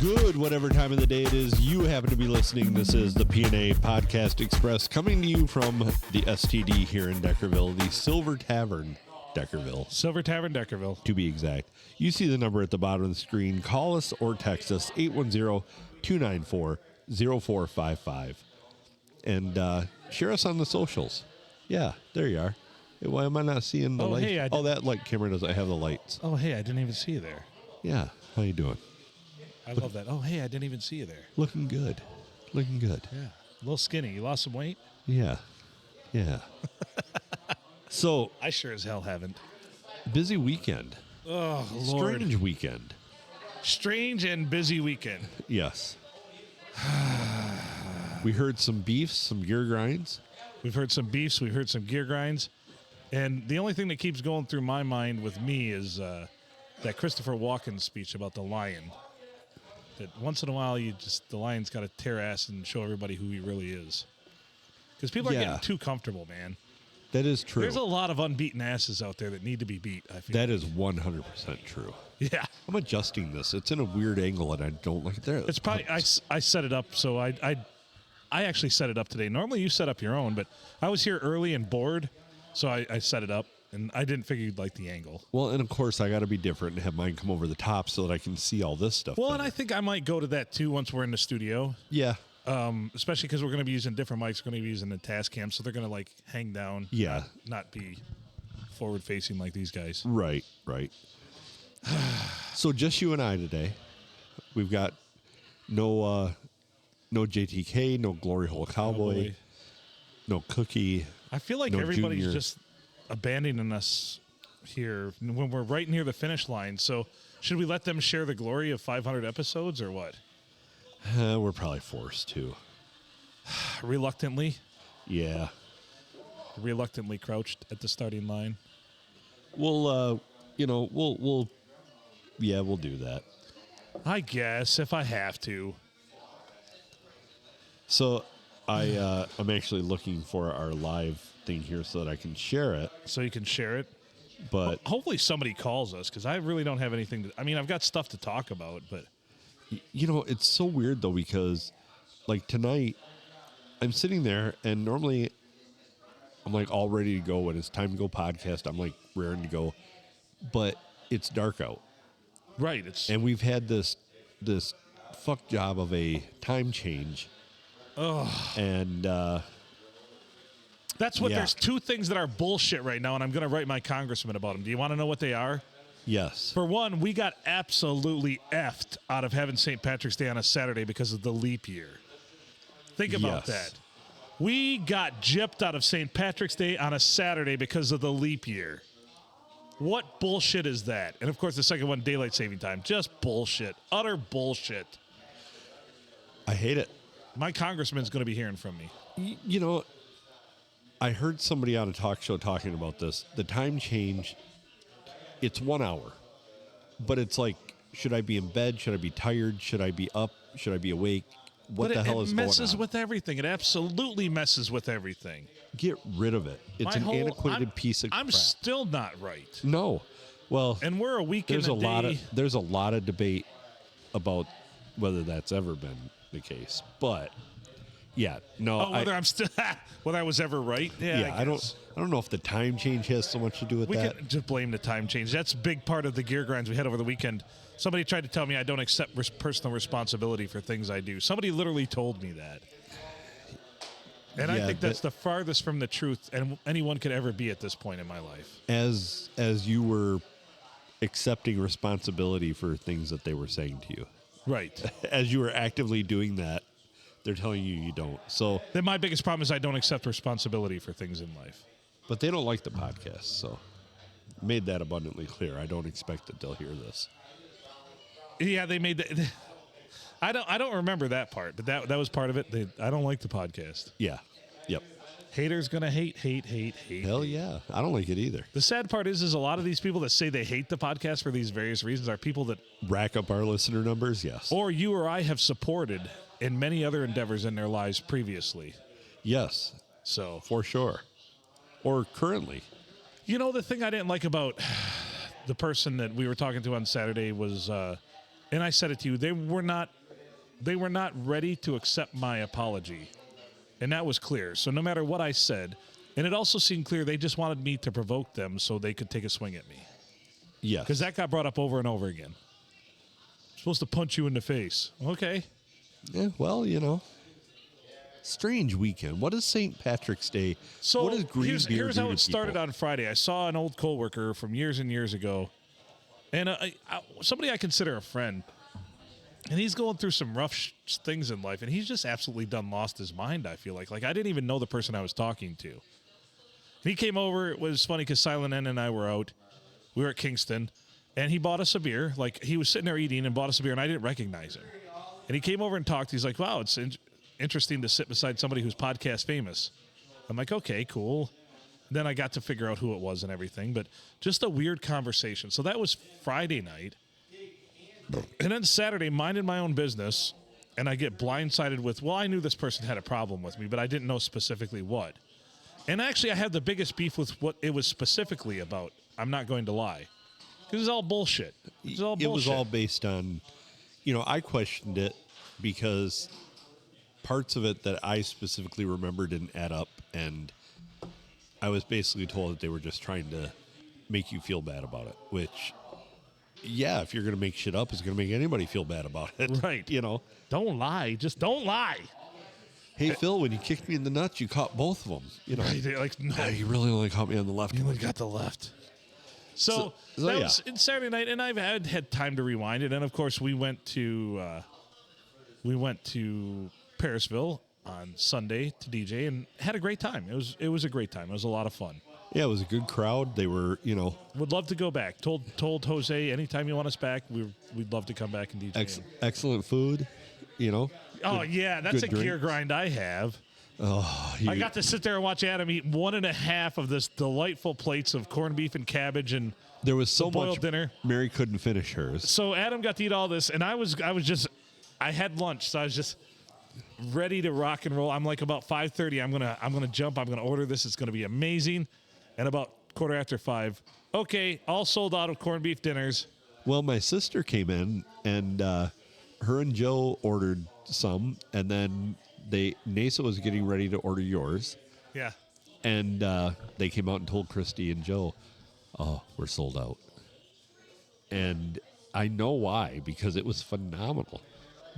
Good, whatever time of the day it is you happen to be listening. This is the P&A Podcast Express coming to you from the STD here in Deckerville, the Silver Tavern, Deckerville. Silver Tavern, Deckerville. To be exact. You see the number at the bottom of the screen. Call us or text us, 810-294-0455. And share us on the socials. Yeah, there you are. Why am I not seeing the lights? Hey, that light camera doesn't have the lights. Oh, hey, I didn't even see you there. Yeah, how you doing? I love that. Oh, hey, I didn't even see you there. Looking good. Looking good. Yeah. A little skinny. You lost some weight? Yeah. Yeah. So, I sure as hell haven't. busy weekend. Oh, Lord. Strange weekend. Strange and busy weekend. Yes. We heard some beefs, some gear grinds. We've heard some beefs. We've heard some gear grinds. And the only thing that keeps going through my mind with me is that Christopher Walken speech about the lion. That once in a while, the lion's got to tear ass and show everybody who he really is. Because people are getting too comfortable, man. That is true. There's a lot of unbeaten asses out there that need to be beat, I feel. That is 100% true. Yeah. I'm adjusting this. It's in a weird angle, and I don't like it there. It's probably, I set it up, so I actually set it up today. Normally you set up your own, but I was here early and bored, so I set it up, and I didn't figure you'd like the angle. Well, and of course, I got to be different and have mine come over the top so that I can see all this stuff. Well, better. and I think I might go to that, too, once we're in the studio. Yeah. Especially because we're going to be using different mics. We're going to be using the task cam, so they're going to, hang down. Yeah. Not be forward-facing like these guys. Right. So just you and I today. We've got no JTK, no Glory Hole Cowboy, no Cookie. I feel like no everybody's Junior. just abandoning us here when we're right near the finish line. So should we let them share the glory of 500 episodes or what? We're probably forced to. Reluctantly crouched at the starting line. We'll do that. I guess if I have to. So I'm actually looking for our live thing here so that I can share it. So you can share it. But Hopefully somebody calls us because I really don't have anything to. I mean, I've got stuff to talk about, but. It's so weird though because tonight I'm sitting there and normally I'm all ready to go when it's time to go podcast. I'm raring to go, but it's dark out. Right. And we've had this fuck job of a time change. Oh. And that's what there's two things that are bullshit right now, and I'm going to write my congressman about them. Do you want to know what they are? Yes. For one, we got absolutely effed out of having St. Patrick's Day on a Saturday because of the leap year. Think about that. We got gypped out of St. Patrick's Day on a Saturday because of the leap year. What bullshit is that? And, of course, the second one, daylight saving time. Just bullshit. Utter bullshit. I hate it. My congressman's going to be hearing from me. I heard somebody on a talk show talking about this. The time change, it's 1 hour. But it's should I be in bed? Should I be tired? Should I be up? Should I be awake? What the hell is going on? It messes with everything. It absolutely messes with everything. Get rid of it. It's an antiquated piece of crap. I'm still not right. No. Well, and we're a week in a day. There's a lot of debate about whether that's ever been the case. But yeah, no. Whether I was ever right. Yeah, I don't know if the time change has so much to do with that. We can just blame the time change. That's a big part of the gear grinds we had over the weekend. Somebody tried to tell me I don't accept personal responsibility for things I do. Somebody literally told me that. And I think that's the farthest from the truth and anyone could ever be at this point in my life. As you were accepting responsibility for things that they were saying to you. Right. As you were actively doing that, they're telling you don't. So then my biggest problem is I don't accept responsibility for things in life. But they don't like the podcast, so made that abundantly clear. I don't expect that they'll hear this. Yeah, they made that. I don't remember that part, but that was part of it. I don't like the podcast. Yeah. Yep. Haters gonna hate. Hell yeah. I don't like it either. The sad part is a lot of these people that say they hate the podcast for these various reasons are people that rack up our listener numbers, yes. Or you or I have supported in many other endeavors in their lives previously. Yes. So for sure. Or currently. The thing I didn't like about the person that we were talking to on Saturday was and I said it to you, they were not ready to accept my apology. And that was clear. So no matter what I said, and it also seemed clear they just wanted me to provoke them so they could take a swing at me. Yeah. Because that got brought up over and over again. I'm supposed to punch you in the face. Okay. Yeah, well, strange weekend. What is St. Patrick's Day? So what does green beer here's do how to it started people? on Friday. I saw an old coworker from years and years ago, and somebody I consider a friend, and he's going through some rough things in life, and he's just absolutely done lost his mind, I feel like. Like, I didn't even know the person I was talking to. And he came over. It was funny because Silent N and I were out. We were at Kingston, and he bought us a beer. Like, he was sitting there eating and bought us a beer, and I didn't recognize him. And he came over and talked. He's like, wow, it's interesting to sit beside somebody who's podcast famous. I'm like, okay, cool. Then I got to figure out who it was and everything, but just a weird conversation. So that was Friday night. And then Saturday, minding my own business, and I get blindsided with, well, I knew this person had a problem with me, but I didn't know specifically what. And actually, I had the biggest beef with what it was specifically about. I'm not going to lie. Because it's all bullshit. It was all based on, I questioned it because parts of it that I specifically remember didn't add up, and I was basically told that they were just trying to make you feel bad about it, which, yeah, if you're going to make shit up, it's going to make anybody feel bad about it. Right. Don't lie. Just don't lie. Hey, Phil, when you kicked me in the nuts, you caught both of them. Right, like, no. You really only caught me on the left. You only got the left. So that was Saturday night, and I've had time to rewind it. And, of course, we went to Parisville on Sunday to DJ and had a great time. It was a great time. It was a lot of fun. Yeah, it was a good crowd. They were, Would love to go back. Told Jose, anytime you want us back, we'd love to come back and DJ. Excellent food, Oh, yeah, that's a good gear drinks. grind I have. Oh, I got to sit there and watch Adam eat 1.5 of this delightful plates of corned beef and cabbage, and there was so boiled much dinner. Mary couldn't finish hers. So Adam got to eat all this, and I had lunch, so I was just ready to rock and roll. I'm like, about 5:30, I'm gonna jump. I'm gonna order this. It's gonna be amazing. And about 5:15, okay, all sold out of corned beef dinners. Well, my sister came in, and her and Joe ordered some, and then Nasa was getting ready to order yours. Yeah. And they came out and told Christy and Joe, oh, we're sold out. And I know why, because it was phenomenal.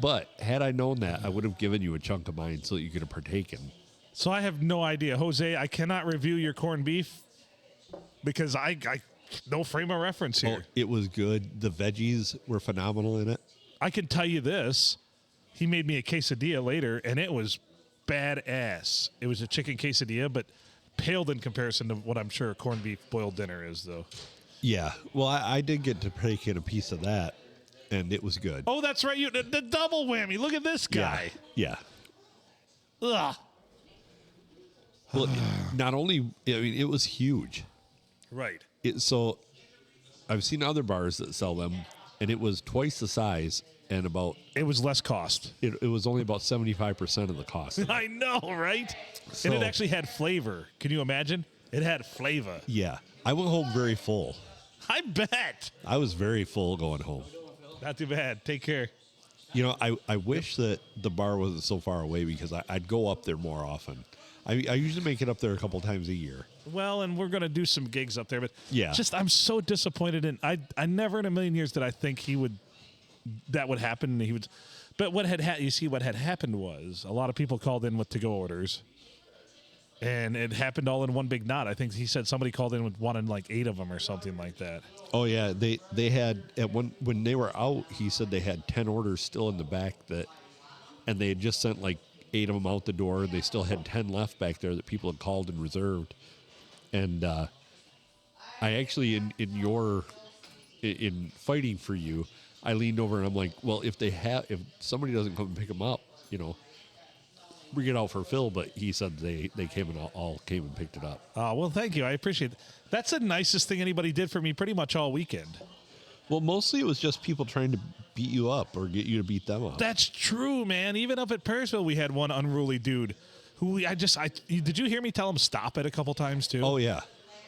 But had I known that, I would have given you a chunk of mine so that you could have partaken. So I have no idea. Jose, I cannot review your corned beef because I no frame of reference here. Oh, it was good. The veggies were phenomenal in it. I can tell you this. He made me a quesadilla later, and it was badass. It was a chicken quesadilla, but paled in comparison to what I'm sure a corned beef boiled dinner is, though. Yeah. Well, I did get to partake in a piece of that, and it was good. Oh, that's right. The double whammy. Look at this guy. Yeah. Ugh. Well, not only, it was huge. Right. So I've seen other bars that sell them, and it was twice the size and It was less cost. it was only about 75% of the cost. I know, right? So- And it actually had flavor. Can you imagine? It had flavor. Yeah. I went home very full. I bet. I was very full going home. Not too bad. Take care. I wish that the bar wasn't so far away because I'd go up there more often. I usually make it up there a couple times a year. Well, and we're going to do some gigs up there, but Yeah. I'm so disappointed. And I never in a million years did I think that would happen. But what had happened was a lot of people called in with to-go orders, and it happened all in one big knot. I think he said somebody called in with wanting like 8 of them or something like that. Oh yeah, they had when they were out. He said they had 10 orders still in the back and they had just sent like 8 of them out the door. And they still had 10 left back there that people had called and reserved. And I actually in fighting for you, I leaned over and I'm like, well, if somebody doesn't come and pick them up, bring it out for Phil. But he said they came and all came and picked it up. Oh, well, thank you. I appreciate it. That's the nicest thing anybody did for me pretty much all weekend. Well, mostly it was just people trying to beat you up or get you to beat them up. That's true, man. Even up at Parisville, we had one unruly dude who did you hear me tell him stop it a couple times too? Oh yeah,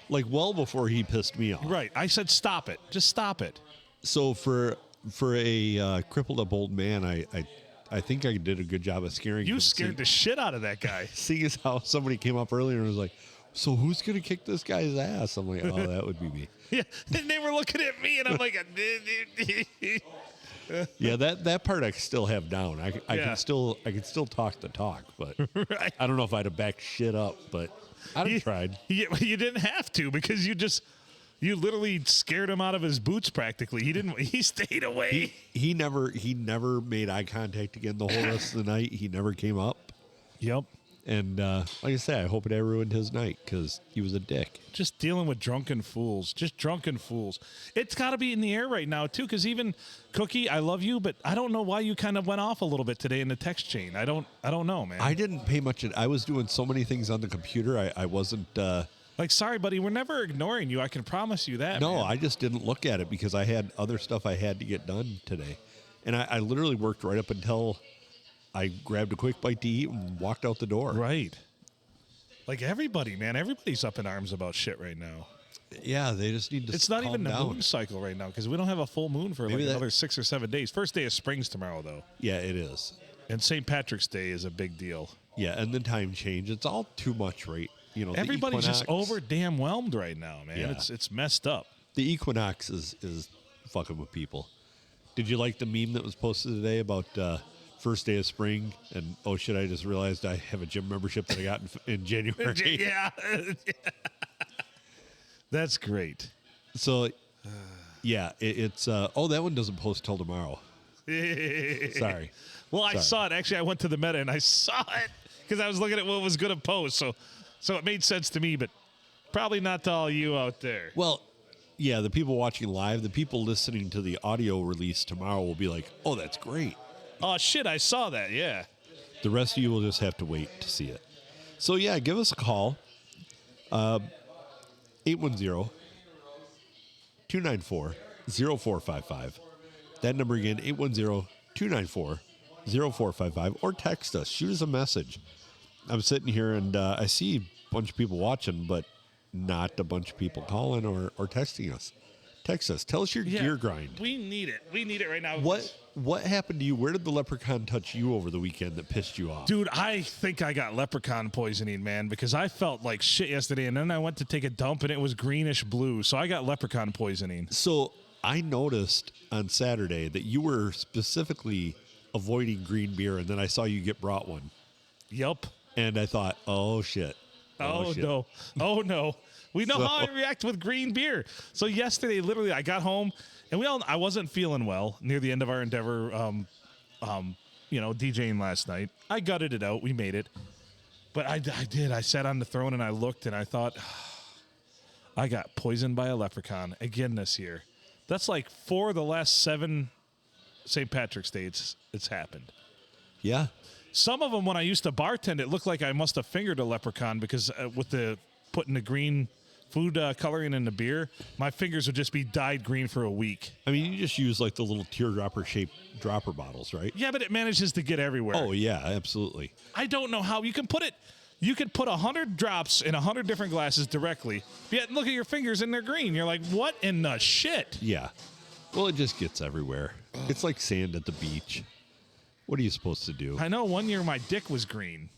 like well before he pissed me off. Right. I said stop it. Just stop it. So for For a crippled up old man, I think I did a good job of scaring him. You scared the shit out of that guy. Seeing as how somebody came up earlier and was like, so who's going to kick this guy's ass? I'm like, oh, that would be me. Yeah, and they were looking at me, and I'm like, Yeah, that part I still have down. I Yeah. can still talk the talk, but right. I don't know if I'd have backed shit up, but I'd have tried. You didn't have to because you literally scared him out of his boots practically. He stayed away. He never made eye contact again the whole rest of the night. He never came up. Yep. And like I say, I hope it ruined his night because he was a dick. Just dealing with drunken fools. Just drunken fools. It's got to be in the air right now, too, because even Cookie, I love you, but I don't know why you kind of went off a little bit today in the text chain. I don't know, man. I didn't pay much. I was doing so many things on the computer. I wasn't. Like, sorry, buddy, we're never ignoring you. I can promise you that. No, man. I just didn't look at it because I had other stuff I had to get done today. And I literally worked right up until I grabbed a quick bite to eat and walked out the door. Right. Like everybody, man. Everybody's up in arms about shit right now. Yeah, they just need to It's not calm even the down. moon cycle right now because we don't have a full moon for Maybe another 6 or 7 days. First day of spring's tomorrow, though. Yeah, it is. And St. Patrick's Day is a big deal. Yeah, and the time change. It's all too much, right? You know, the Everybody's just equinox- over damn whelmed right now, man. Yeah. It's messed up. The equinox is fucking with people. Did you like the meme that was posted today about first day of spring? And oh shit, I just realized I have a gym membership that I got in January. Yeah. That's great. So, yeah, it's that one doesn't post till tomorrow. Sorry. Well, I Sorry. saw it. Actually, I went to the Meta and I saw it because I was looking at what was going to post. So it made sense to me, but probably not to all you out there. Well, yeah, the people watching live, the people listening to the audio release tomorrow will be like, "Oh, that's great." Oh, shit, I saw that, yeah. The rest of you will just have to wait to see it. So, yeah, give us a call. 810-294-0455. That number again, 810-294-0455. Or text us. Shoot us a message. I'm sitting here and I see a bunch of people watching, but not a bunch of people calling or texting us. Text us. Tell us your gear grind. We need it. We need it right now. What happened to you? Where did the leprechaun touch you over the weekend that pissed you off? Dude, I think I got leprechaun poisoning, man, because I felt like shit yesterday, and then I went to take a dump, and it was greenish blue, so I got leprechaun poisoning. So I noticed on Saturday that you were specifically avoiding green beer, and then I saw you get brought one. Yep. And I thought, oh, shit. Oh, shit. no. Oh, no. We know how I react with green beer. So yesterday, literally, I got home, and I wasn't feeling well near the end of our endeavor, DJing last night. I gutted it out. We made it. But I did. I sat on the throne, and I looked, and I thought, I got poisoned by a leprechaun again this year. That's like 4 of the last 7 St. Patrick's Days it's happened. Yeah. Some of them, when I used to bartend, it looked like I must have fingered a leprechaun because with the putting the green food coloring in the beer, my fingers would just be dyed green for a week. I mean, you just use like the little teardropper-shaped dropper bottles, right? Yeah, but it manages to get everywhere. Oh, yeah, absolutely. I don't know how you can put it. You could put 100 drops in 100 different glasses directly. Yet look at your fingers and they're green. You're like, what in the shit? Yeah. Well, it just gets everywhere. It's like sand at the beach. What are you supposed to do? I know one year my dick was green.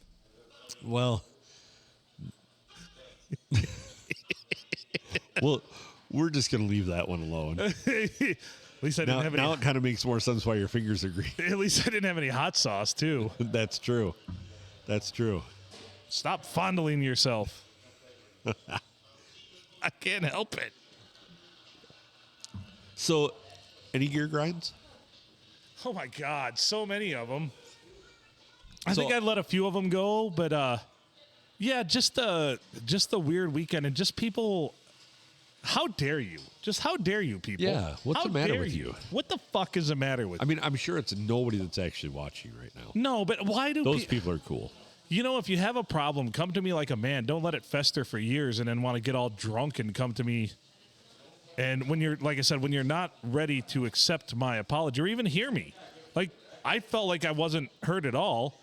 Well, we're just going to leave that one alone. At least I didn't have any. Now it kind of makes more sense why your fingers are green. At least I didn't have any hot sauce too. That's true. That's true. Stop fondling yourself. I can't help it. So, any gear grinds? Oh my God, so many of them. I So- think I'd let a few of them go, but yeah, just the weird weekend and just people. How dare you? Just how dare you, people? Yeah, what's How the matter dare with you? What the fuck is the matter with I mean, I'm sure it's nobody that's actually watching right now. No, but why do Those people are cool. You know, if you have a problem, come to me like a man. Don't let it fester for years and then want to get all drunk and come to me. And when you're, like I said, when you're not ready to accept my apology or even hear me, like I felt like I wasn't heard at all.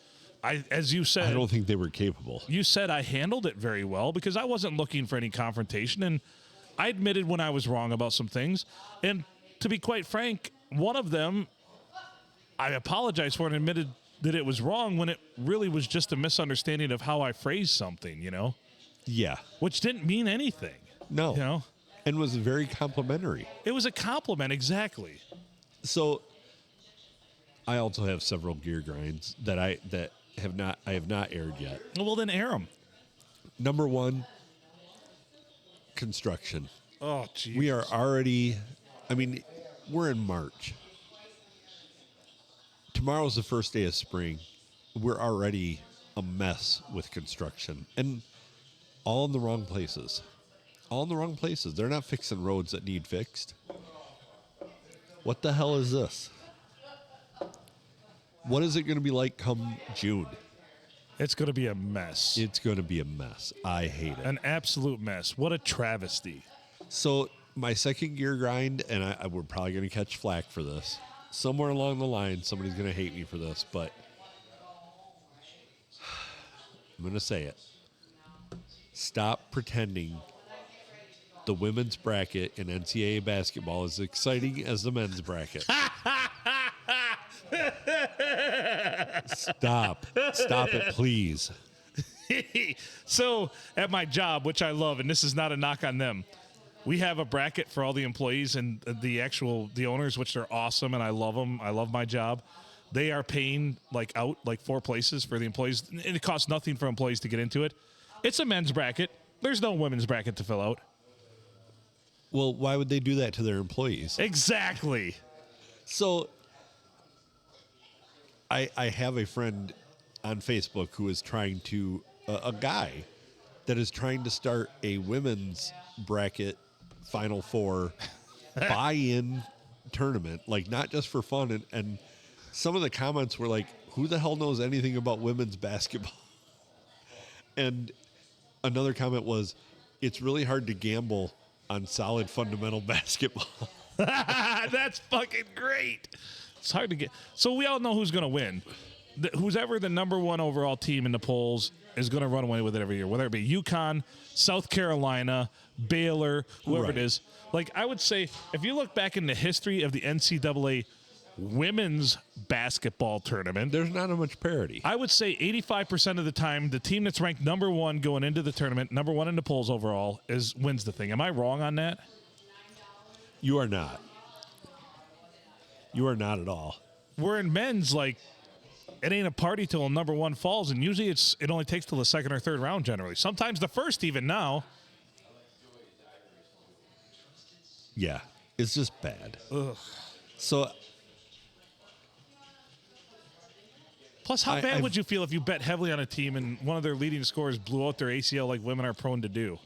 As you said, I don't think they were capable. you said I handled it very well because I wasn't looking for any confrontation, and I admitted when I was wrong about some things. And to be quite frank, one of them, I apologized for and admitted that it was wrong when it really was just a misunderstanding of how I phrased something, Yeah. which didn't mean anything. No. And was very complimentary. It was a compliment, exactly. So I also have several gear grinds that I have not aired yet. Well, then air them. Number one, construction. Oh, geez. We are already, we're in March. Tomorrow's the first day of spring. We're already a mess with construction, and all in the wrong places. All in the wrong places. They're not fixing roads that need fixed. What the hell is this? What is it going to be like come June? It's going to be a mess. It's going to be a mess. I hate it. An absolute mess. What a travesty. So my second gear grind, and we're probably going to catch flack for this. Somewhere along the line, somebody's going to hate me for this, but I'm going to say it. Stop pretending the women's bracket in NCAA basketball is exciting as the men's bracket. Stop it, please. So at my job, which I love, and this is not a knock on them, we have a bracket for all the employees and the owners, which are awesome, and I love them. I love my job. They are paying out 4 places for the employees, and it costs nothing for employees to get into it. It's a men's bracket. There's no women's bracket to fill out. Well, why would they do that to their employees? Exactly. So I have a friend on Facebook who is trying to, a guy that is trying to start a women's bracket Final Four buy-in tournament, not just for fun. And some of the comments were like, who the hell knows anything about women's basketball? And another comment was, it's really hard to gamble on solid fundamental basketball. That's fucking great. It's hard to get. So we all know who's going to win. Who's ever the number 1 overall team in the polls is going to run away with it every year, whether it be UConn, South Carolina, Baylor, whoever it is. I would say, if you look back in the history of the NCAA women's basketball tournament, there's not much parity. I would say 85% of the time, the team that's ranked number 1 going into the tournament, number 1 in the polls overall, wins the thing. Am I wrong on that? You are not. You are not at all. We're in men's, it ain't a party till number 1 falls, and usually it only takes till the second or third round generally. Sometimes the first even now. Yeah, it's just bad. Ugh. So, plus, how bad would you feel if you bet heavily on a team and one of their leading scorers blew out their ACL like women are prone to do?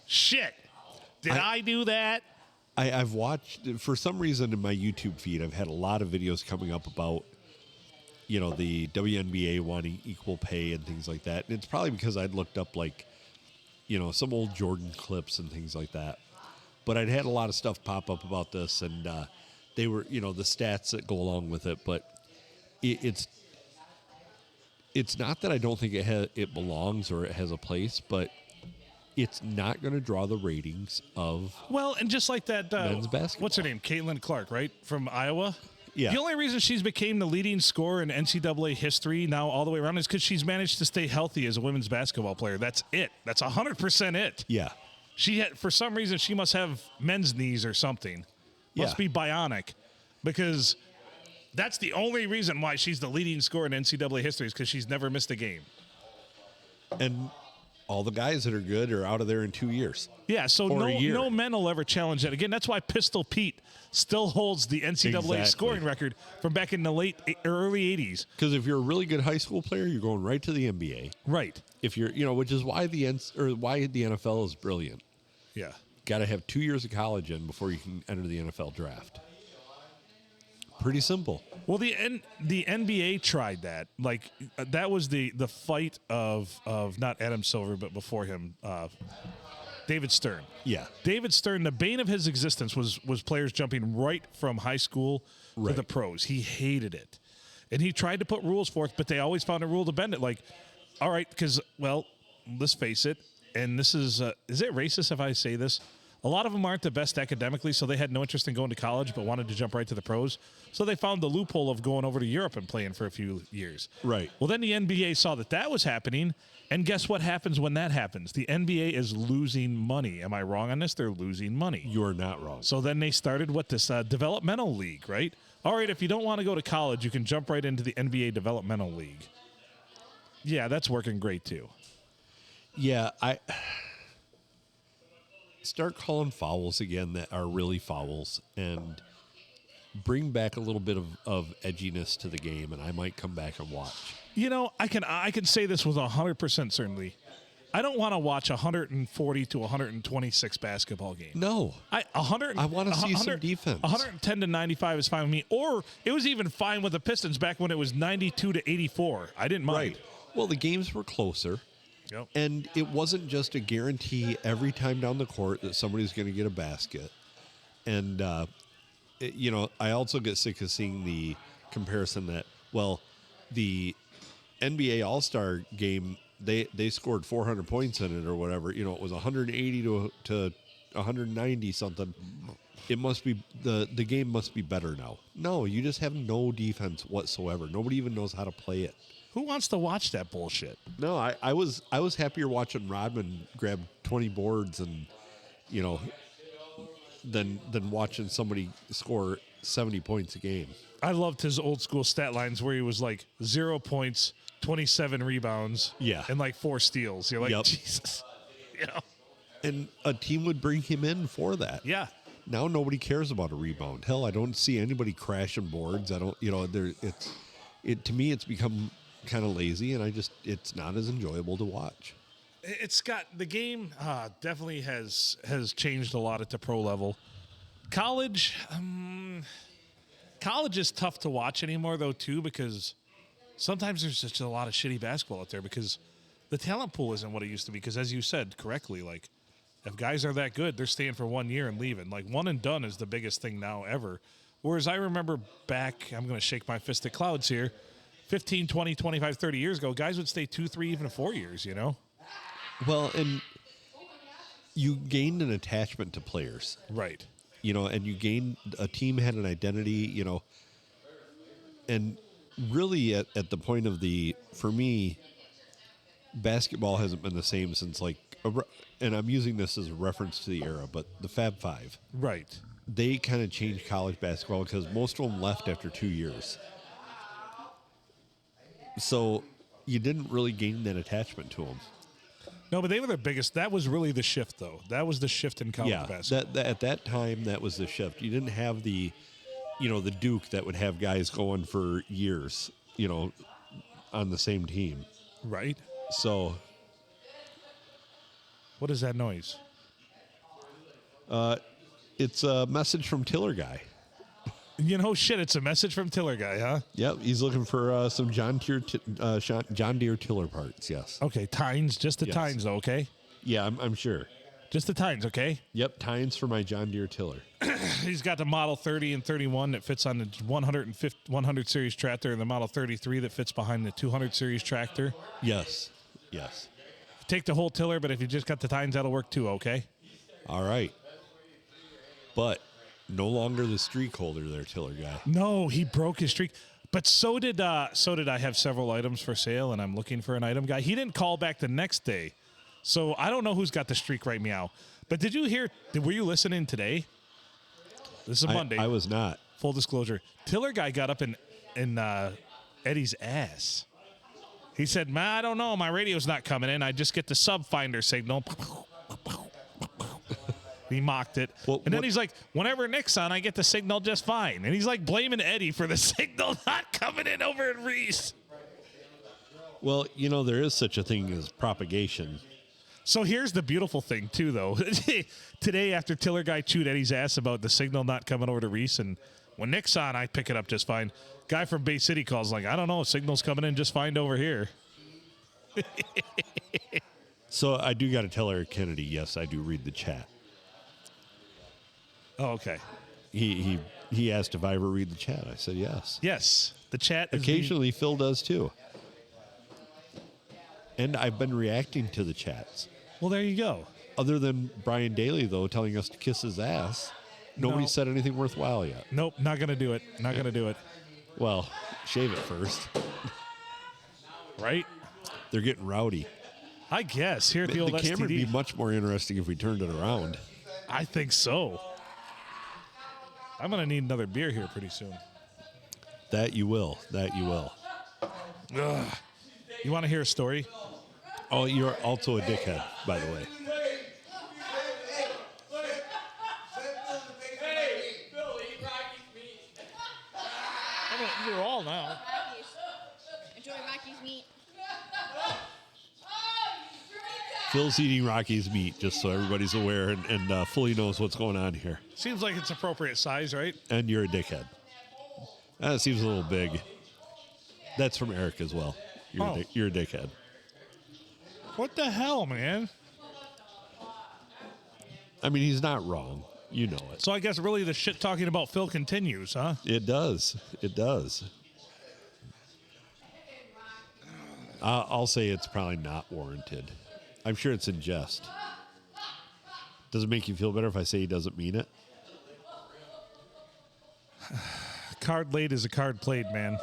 Shit. Did I do that? I've watched, for some reason in my YouTube feed, I've had a lot of videos coming up about, the WNBA wanting equal pay and things like that. And it's probably because I'd looked up some old Jordan clips and things like that. But I'd had a lot of stuff pop up about this, and they were, the stats that go along with it. But it's not that I don't think it belongs or it has a place, but it's not going to draw the ratings of and just like that men's basketball. What's her name? Caitlin Clark, right? From Iowa? Yeah. The only reason she's became the leading scorer in NCAA history now all the way around is because she's managed to stay healthy as a women's basketball player. That's it. That's 100% it. Yeah. For some reason, she must have men's knees or something. Must be bionic, because that's the only reason why she's the leading scorer in NCAA history, is because she's never missed a game. And all the guys that are good are out of there in 2 years. Yeah, so a year. no men will ever challenge that again. That's why Pistol Pete still holds the NCAA scoring record from back in the early 80s. Because if you're a really good high school player, you're going right to the NBA. Right. If you're, which is why the NFL is brilliant. Yeah. Got to have 2 years of college in before you can enter the NFL draft. Pretty simple. Well, the NBA tried that. That was the fight of not Adam Silver, but before him, David Stern. Yeah. David Stern, the bane of his existence was players jumping right from high school to the pros. He hated it. And he tried to put rules forth, but they always found a rule to bend it. All right, because, let's face it, and this is it racist if I say this? A lot of them aren't the best academically, so they had no interest in going to college but wanted to jump right to the pros. So they found the loophole of going over to Europe and playing for a few years. Right. Well, then the NBA saw that was happening, and guess what happens when that happens? The NBA is losing money. Am I wrong on this? They're losing money. You are not wrong. So then they started this developmental league, right? All right, if you don't want to go to college, you can jump right into the NBA developmental league. Yeah, that's working great too. Yeah, I start calling fouls again that are really fouls and bring back a little bit of edginess to the game, and I might come back and watch. You know, I can say this with 100% certainty. I don't want to watch 140 to 126 basketball game. No. I want to see some defense. 110 to 95 is fine with me. Or it was even fine with the Pistons back when it was 92 to 84. I didn't mind. Right. Well, the games were closer. Yep. And it wasn't just a guarantee every time down the court that somebody's going to get a basket. And, I also get sick of seeing the comparison that, well, the NBA All-Star game, they scored 400 points in it or whatever. You know, it was 180 to 190 something. It must be the game must be better now. No, you just have no defense whatsoever. Nobody even knows how to play it. Who wants to watch that bullshit? No, I was happier watching Rodman grab 20 boards and, than watching somebody score 70 points a game. I loved his old school stat lines where he was like 0 points, 27 rebounds, and like 4 steals. You're like, Yep. Jesus, And a team would bring him in for that. Yeah. Now nobody cares about a rebound. Hell, I don't see anybody crashing boards. I don't, to me it's become kind of lazy, and it's not as enjoyable to watch. It's got the game definitely has changed a lot at the pro level. College is tough to watch anymore though too, because sometimes there's just a lot of shitty basketball out there because the talent pool isn't what it used to be. Because as you said correctly, like if guys are that good, they're staying for 1 year and leaving. Like one and done is the biggest thing now ever. Whereas I remember back, I'm going to shake my fist at clouds here, 15, 20, 25, 30 years ago, guys would stay 2, 3, even 4 years, Well, and you gained an attachment to players. Right. And you gained, a team had an identity, and really at the point of for me, basketball hasn't been the same since and I'm using this as a reference to the era, but the Fab Five. Right. They kind of changed college basketball because most of them left after 2 years. So you didn't really gain that attachment to them. No, but they were the biggest. That was really the shift, though. That was the shift in college basketball. At that time, that was the shift. You didn't have the Duke that would have guys going for years, on the same team. Right. So. What is that noise? It's a message from Tiller Guy. Shit, it's a message from Tiller Guy, huh? Yep, he's looking for some John Deere tiller parts, yes. Okay, tines, just the tines, though, okay? Yeah, I'm sure. Just the tines, okay? Yep, tines for my John Deere tiller. He's got the Model 30 and 31 that fits on the 100 series tractor and the Model 33 that fits behind the 200 series tractor. Yes. Take the whole tiller, but if you just got the tines, that'll work too, okay? All right. But no longer the streak holder there, Tiller Guy. No, he broke his streak. But so did I have several items for sale, and I'm looking for an item guy. He didn't call back the next day. So I don't know who's got the streak right meow. But did you hear, were you listening today? This is Monday. I was not. Full disclosure. Tiller Guy got up in Eddie's ass. He said, I don't know. My radio's not coming in. I just get the sub finder signal. He mocked it. Then he's like, whenever Nick's on, I get the signal just fine. And he's like blaming Eddie for the signal not coming in over at Reese. Well, there is such a thing as propagation. So here's the beautiful thing, too, though. Today, after Tiller Guy chewed Eddie's ass about the signal not coming over to Reese, and when Nick's on, I pick it up just fine. Guy from Bay City calls like, I don't know, signal's coming in just fine over here. So I do got to tell Eric Kennedy, yes, I do read the chat. Oh, okay. He asked if I ever read the chat. I said yes. Yes, the chat. Occasionally, Phil does too. And I've been reacting to the chats. Well, there you go. Other than Brian Daly, though, telling us to kiss his ass, nobody No. said anything worthwhile yet. Nope, not going to do it. Not going to do it. Well, shave it first. Right? They're getting rowdy. I guess. Here at the old The camera would STD. be much more interesting if we turned it around. I think so. I'm going to need another beer here pretty soon. That you will. That you will. Ugh. You want to hear a story? Oh, you're also a dickhead, by the way. I'm going to eat her all now. Rockies. Enjoy Rockies meat. Phil's eating Rocky's meat, just so everybody's aware and fully knows what's going on here. Seems like it's appropriate size, right? And you're a dickhead. That seems a little big. That's from Eric as well. You're a dickhead. What the hell, man? I mean, he's not wrong. You know it. So I guess really the shit talking about Phil continues, huh? It does. It does. I'll say it's probably not warranted. I'm sure it's in jest. Does it make you feel better if I say he doesn't mean it? Card laid is a card played, man.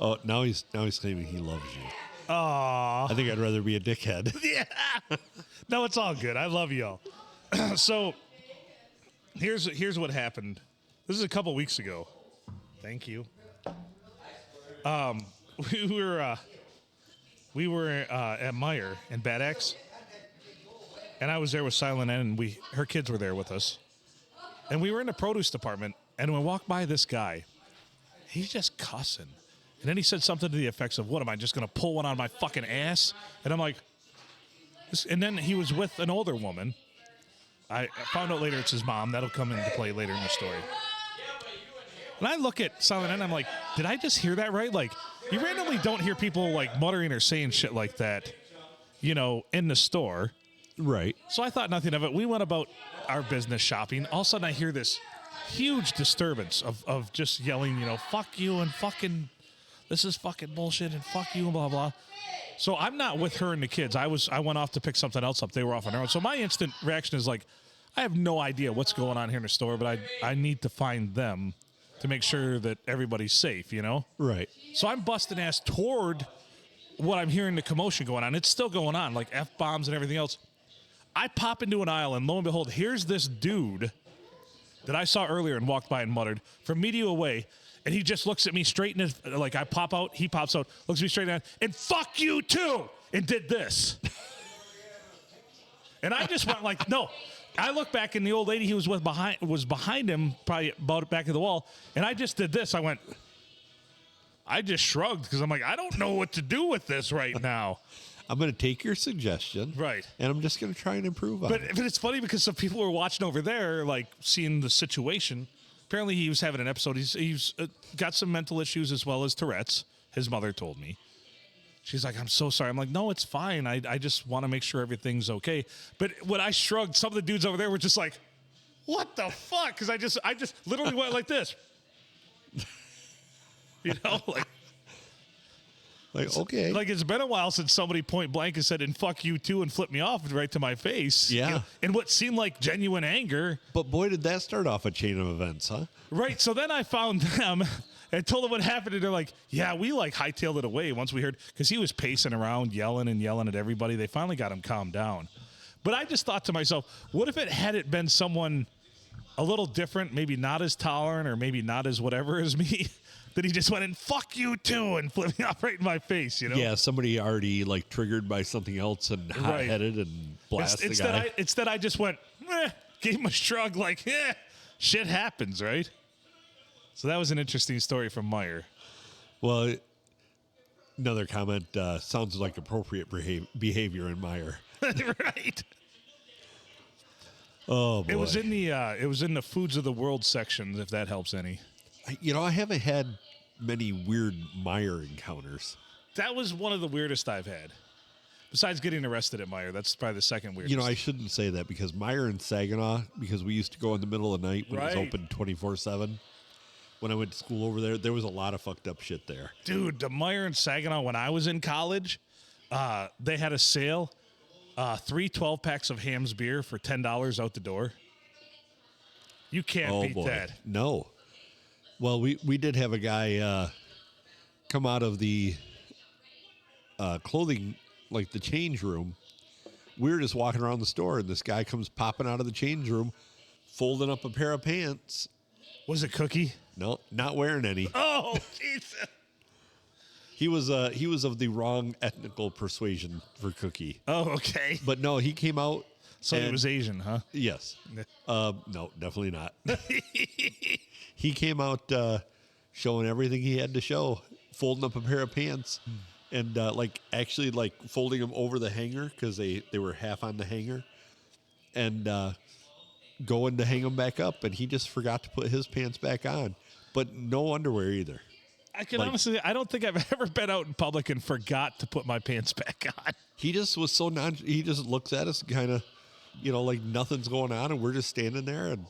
Oh, now he's claiming he loves you. Aww. I think I'd rather be a dickhead. Yeah. No, it's all good. I love y'all. So here's what happened. This is a couple weeks ago. Thank you. We were at Meyer in Bad Axe, and I was there with Silent N, and her kids were there with us, and we were in the produce department, and we walked by this guy. He's just cussing. And then he said something to the effects of, what, am I just going to pull one on my fucking ass? And I'm like, and then he was with an older woman. I found out later it's his mom. That'll come into play later in the story. And I look at Silent N, I'm like, did I just hear that right? Like, you randomly don't hear people, like, muttering or saying shit like that, you know, in the store. Right. So I thought nothing of it. We went about our business shopping. All of a sudden, I hear this huge disturbance of just yelling, you know, fuck you and fucking, this is fucking bullshit and fuck you and blah, blah. So I'm not with her and the kids. I went off to pick something else up. They were off on their own. So my instant reaction is like, I have no idea what's going on here in the store, but I need to find them to make sure that everybody's safe, you know? Right. So I'm busting ass toward what I'm hearing the commotion going on. It's still going on, like F-bombs and everything else. I pop into an aisle, and lo and behold, here's this dude that I saw earlier and walked by and muttered from media away, and he just looks at me straight in his, like I pop out, he pops out, looks at me straight in, and fuck you too, and did this. And I just went like, no. I look back, and the old lady he was with was behind him, probably about back of the wall, and I just did this. I just shrugged because I'm like, I don't know what to do with this right now. I'm going to take your suggestion. Right. And I'm just going to try and improve on it. But it's funny because some people were watching over there, like seeing the situation. Apparently, he was having an episode. He's got some mental issues as well as Tourette's. His mother told me. She's like, I'm so sorry. I'm like, no, it's fine. I just want to make sure everything's okay. But when I shrugged, some of the dudes over there were just like, what the fuck? Because I just literally went like this. You know, like, okay. Like, it's been a while since somebody point blank has said, and fuck you too, and flipped me off right to my face. Yeah. You know, in what seemed like genuine anger. But boy, did that start off a chain of events, huh? Right. So then I found them and told them what happened. And they're like, yeah, we like hightailed it away once we heard, because he was pacing around, yelling at everybody. They finally got him calmed down. But I just thought to myself, what if had it been someone a little different, maybe not as tolerant or maybe not as whatever as me, that he just went and fuck you too and flipped me off right in my face, you know? Yeah, somebody already like triggered by something else and hot-headed and blast the guy. Instead, I just went, gave him a shrug like, shit happens, right? So that was an interesting story from Meyer. Well, another comment, sounds like appropriate behavior in Meyer. Right. Oh, boy. It was in the foods of the world section, if that helps any. I haven't had many weird Meyer encounters. That was one of the weirdest I've had. Besides getting arrested at Meyer, that's probably the second weirdest. I shouldn't say that because Meyer in Saginaw, because we used to go in the middle of the night when it was open 24/7. When I went to school over there was a lot of fucked up shit there. Dude, the Meyer in Saginaw when I was in college, They had a sale, 3 12-packs of Ham's beer for $10 out the door. You can't beat that. No. Well, we did have a guy come out of the clothing, like the change room. We were just walking around the store, and this guy comes popping out of the change room, folding up a pair of pants. Was it Cookie? No, not wearing any. Oh, Jesus. He was of the wrong ethnical persuasion for Cookie. Oh, okay. But no, he came out. So he was Asian, huh? Yes. No, definitely not. He came out showing everything he had to show, folding up a pair of pants, and actually folding them over the hanger because they were half on the hanger, and going to hang them back up, and he just forgot to put his pants back on, but no underwear either. I can honestly, I don't think I've ever been out in public and forgot to put my pants back on. He just was so he just looks at us kind of, like nothing's going on, and we're just standing there, and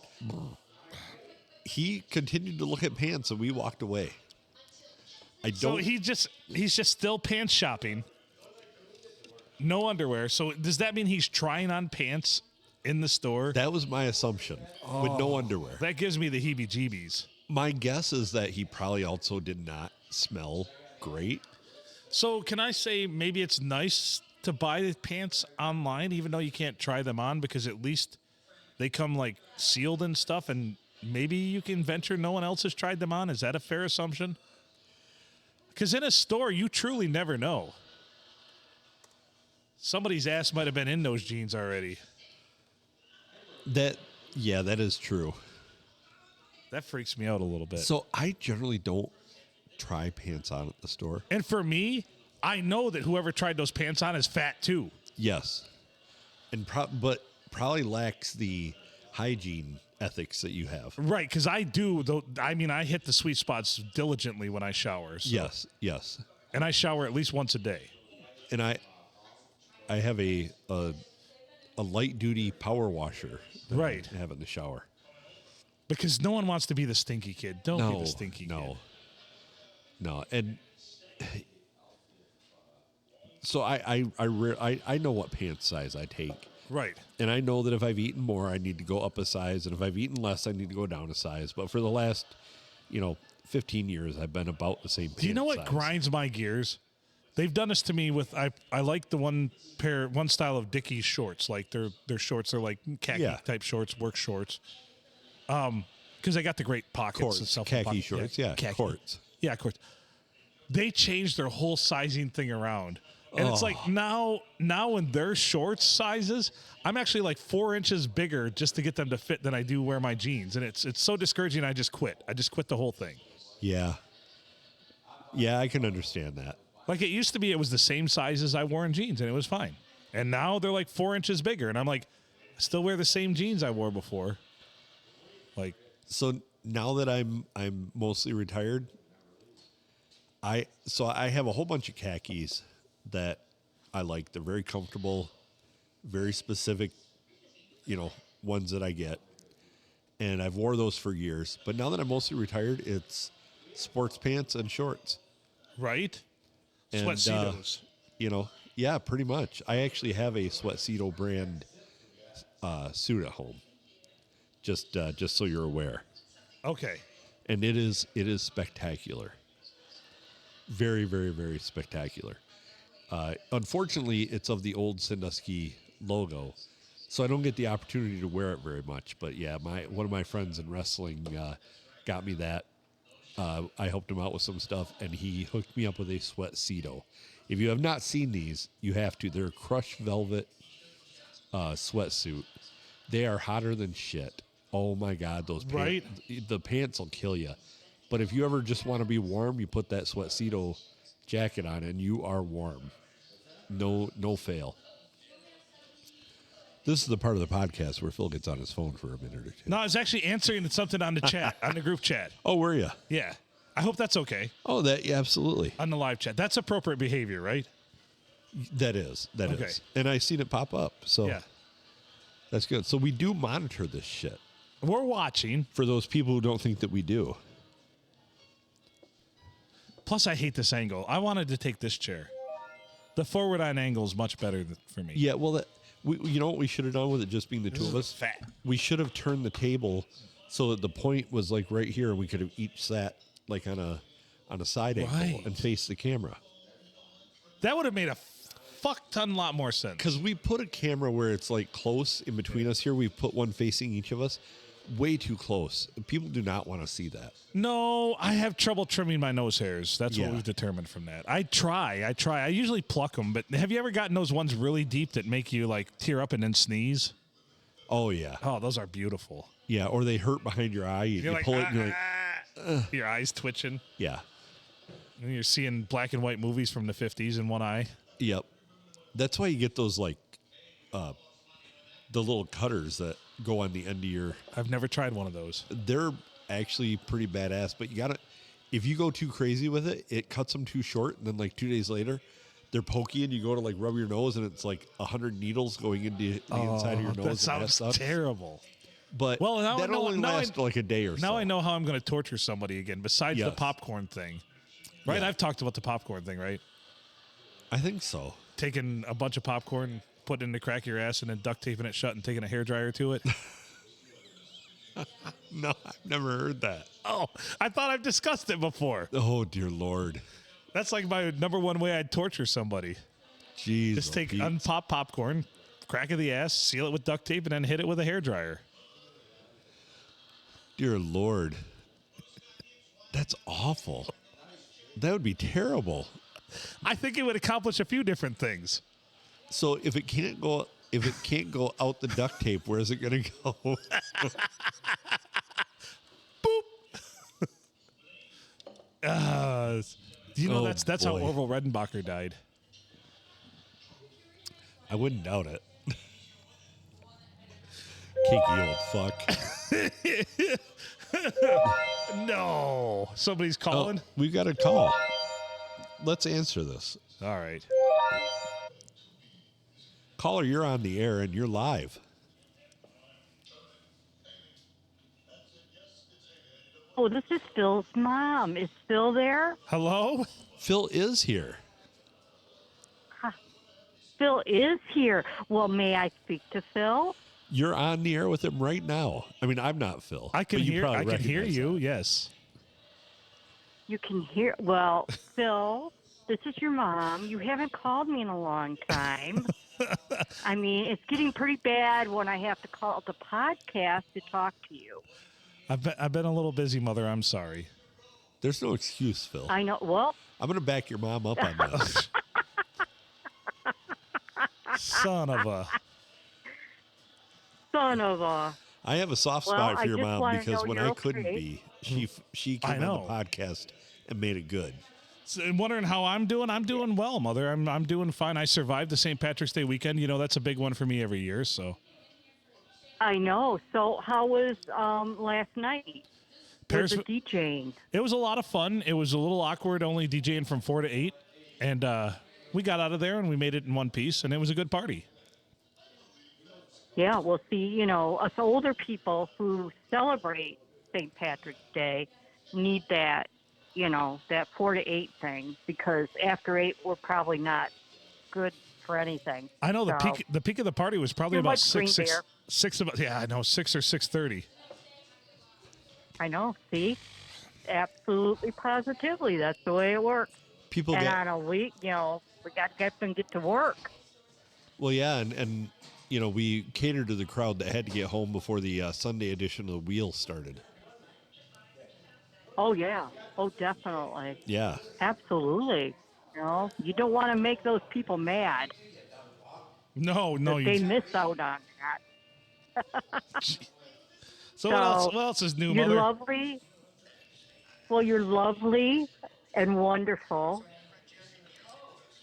he continued to look at pants, and we walked away. So he's just still pants shopping. No underwear. So does that mean he's trying on pants in the store? That was my assumption, with no underwear. That gives me the heebie-jeebies. My guess is that he probably also did not smell great. So can I say maybe it's nice to buy the pants online, even though you can't try them on, because at least they come sealed and stuff, and maybe you can venture no one else has tried them on? Is that a fair assumption? Because in a store, you truly never know. Somebody's ass might have been in those jeans already. That is true. That freaks me out a little bit. So I generally don't try pants on at the store. And for me, I know that whoever tried those pants on is fat too. Yes. And but probably lacks the hygiene ethics that you have. Right, because I do. I hit the sweet spots diligently when I shower. So. Yes. And I shower at least once a day. And I have a light duty power washer that I have in the shower. Because no one wants to be the stinky kid. Don't be the stinky kid. No. And so I know what pants size I take. Right. And I know that if I've eaten more, I need to go up a size. And if I've eaten less, I need to go down a size. But for the last, 15 years, I've been about the same pants size. Do you know what grinds my gears? They've done this to me with, I like the one style of Dickies shorts. Like their shorts are like khaki type shorts, work shorts. Because they got the great pockets and stuff. Khaki shorts, khaki. Quartz. Yeah, quartz. They changed their whole sizing thing around. And it's like now in their shorts sizes, I'm actually 4 inches bigger just to get them to fit than I do wear my jeans. And it's so discouraging, I just quit. I just quit the whole thing. Yeah. Yeah, I can understand that. It used to be, it was the same size as I wore in jeans, and it was fine. And now they're 4 inches bigger. And I'm I still wear the same jeans I wore before. So now that I'm mostly retired, I have a whole bunch of khakis that I like. They're very comfortable, very specific, ones that I get. And I've wore those for years. But now that I'm mostly retired, it's sports pants and shorts. Right? And, Sweatcetos. Yeah, pretty much. I actually have a Sweatceto brand suit at home. Just so you're aware. Okay. And it is spectacular. Very, very, very spectacular. Unfortunately, it's of the old Sandusky logo, so I don't get the opportunity to wear it very much. But yeah, one of my friends in wrestling got me that. I helped him out with some stuff, and he hooked me up with a Sweatceto. If you have not seen these, you have to. They're a crushed velvet sweatsuit. They are hotter than shit. Oh my God, those pants. Right? The pants will kill you. But if you ever just want to be warm, you put that Sweatceto jacket on and you are warm. No fail. This is the part of the podcast where Phil gets on his phone for a minute or two. No, I was actually answering something on the chat, on the group chat. Oh, were you? Yeah. I hope that's okay. Oh, yeah, absolutely. On the live chat. That's appropriate behavior, right? That is. Okay. And I seen it pop up. So yeah. That's good. So we do monitor this shit. We're watching. For those people who don't think that we do. Plus, I hate this angle. I wanted to take this chair. The forward on angle is much better for me. Yeah, well, you know what we should have done with it just being the two of us? Fat. We should have turned the table so that the point was like right here, and we could have each sat like on a side angle Right. and faced the camera. That would have made a fuck ton lot more sense. Because we put a camera where it's like close in between us here. We put one facing each of us. Way too close. People do not want to see that. No, I have trouble trimming my nose hairs. That's what Yeah. we've determined from that. I try. I usually pluck them, but have you ever gotten those ones really deep that make you like tear up and then sneeze? Oh, yeah. Oh, those are beautiful. Yeah, or they hurt behind your eye. You You're pull like, it and you're like, your eyes twitching. yeah. And you're seeing black and white movies from the 50s in one eye. Yep. That's why you get those like the little cutters that go on the end of your. I've never tried one of those. They're actually pretty badass, but you gotta. If you go too crazy with it, it cuts them too short, and then like 2 days later, they're pokey, and you go to like rub your nose, and it's like 100 needles going into the inside of your nose. That and sounds stuff. terrible. But Well, now that I know- only now I- lasts like a day or so. Now I know how I'm going to torture somebody again, besides the Yes. popcorn thing. Right? Yeah. I've talked about the popcorn thing, right? I think so. Taking a bunch of popcorn, putting it in the crack of your ass, and then duct taping it shut and taking a hairdryer to it. No, I've never heard that. Oh, I thought I've discussed it before. Oh dear Lord. That's like my number one way I'd torture somebody. Jeez. Just take Pete. unpopped popcorn, crack of the ass, seal it with duct tape, and then hit it with a hairdryer. Dear Lord. That's awful. That would be terrible. I think it would accomplish a few different things. So if it can't go out the duct tape, where is it going to go? You know, Oh, that's how boy. Orville Redenbacher died. I wouldn't doubt it. Kinky old fuck. No. Somebody's Oh, calling? we've got a call. Let's answer this. All right. Caller, you're on the air and you're live. Oh, this is Phil's mom. Is Phil there? Hello? Phil is here. Phil is here. Well, may I speak to Phil? You're on the air with him right now. I mean, I'm not Phil. I can but you hear probably I can hear recognize you. that. Yes. You can hear. Well, Phil, this is your mom. You haven't called me in a long time. I mean, it's getting pretty bad when I have to call the podcast to talk to you. I've been a little busy, Mother. I'm sorry. There's no excuse, Phil. I know. Well, I'm going to back your mom up on that. Son of a. son of a. I have a soft Well, spot for I your just mom wanna because know when you're I couldn't okay. be, she I came on know. the podcast and made it good. So, I'm wondering how I'm doing. I'm doing well, Mother. I'm doing fine. I survived the St. Patrick's Day weekend. You know, that's a big one for me every year. So I know. So, how was last night? With the DJing? It was a lot of fun. It was a little awkward, only DJing from 4 to 8, and we got out of there and we made it in one piece, and it was a good party. Yeah, well, see, you know, us older people who celebrate St. Patrick's Day need that, you know, that 4 to 8 thing, because after 8, we're probably not good for anything. I know the So, peak of the party was probably Too about much green 6 beer. 6 about yeah, I know 6 or 6:30. I know, see? Absolutely, positively. That's the way it works. People And get on a week, you know, we got to get them get to work. well, yeah, and you know we catered to the crowd that had to get home before the Sunday edition of the Wheel started. Oh, yeah. Oh, definitely. Yeah, Absolutely. You know, you don't want to make those people mad. No, They you. miss out on that. So So, what else is new, You're Mother? lovely. Well, you're lovely and wonderful.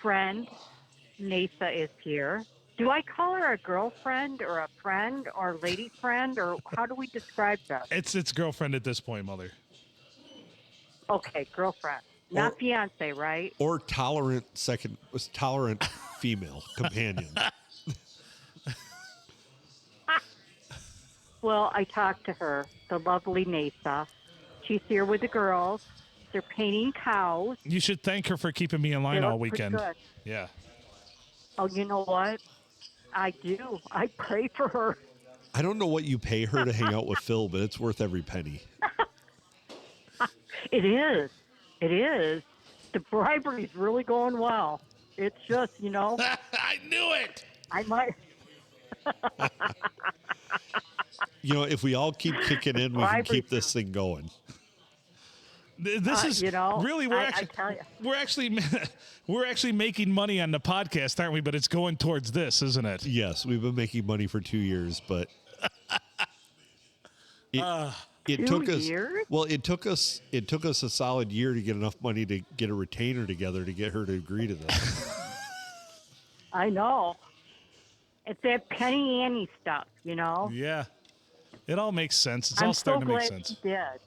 Friend, Nasa is here. Do I call her a girlfriend or a friend or lady friend, or how do we describe that? It's girlfriend at this point, Mother. Okay, girlfriend. Not fiance, right? or tolerant female companion. Well, I talked to her, the lovely Nasa. She's here with the girls. They're painting cows. You should thank her for keeping me in line They all look pretty weekend. good. Yeah. Oh, you know what? I do. I pray for her. I don't know what you pay her to hang out with Phil, but it's worth every penny. It is. It is. The bribery's really going well. It's just, I knew it. I might. If we all keep kicking in, we can keep this thing going. This is really I tell you. we're actually making money on the podcast, aren't we? But it's going towards this, isn't it? Yes, we've been making money for 2 years, but it took us. years? Well, it took us a solid year to get enough money to get a retainer together to get her to agree to this. I know. It's that Penny Annie stuff, Yeah, it all makes sense. It's I'm all starting so to make glad sense, she did.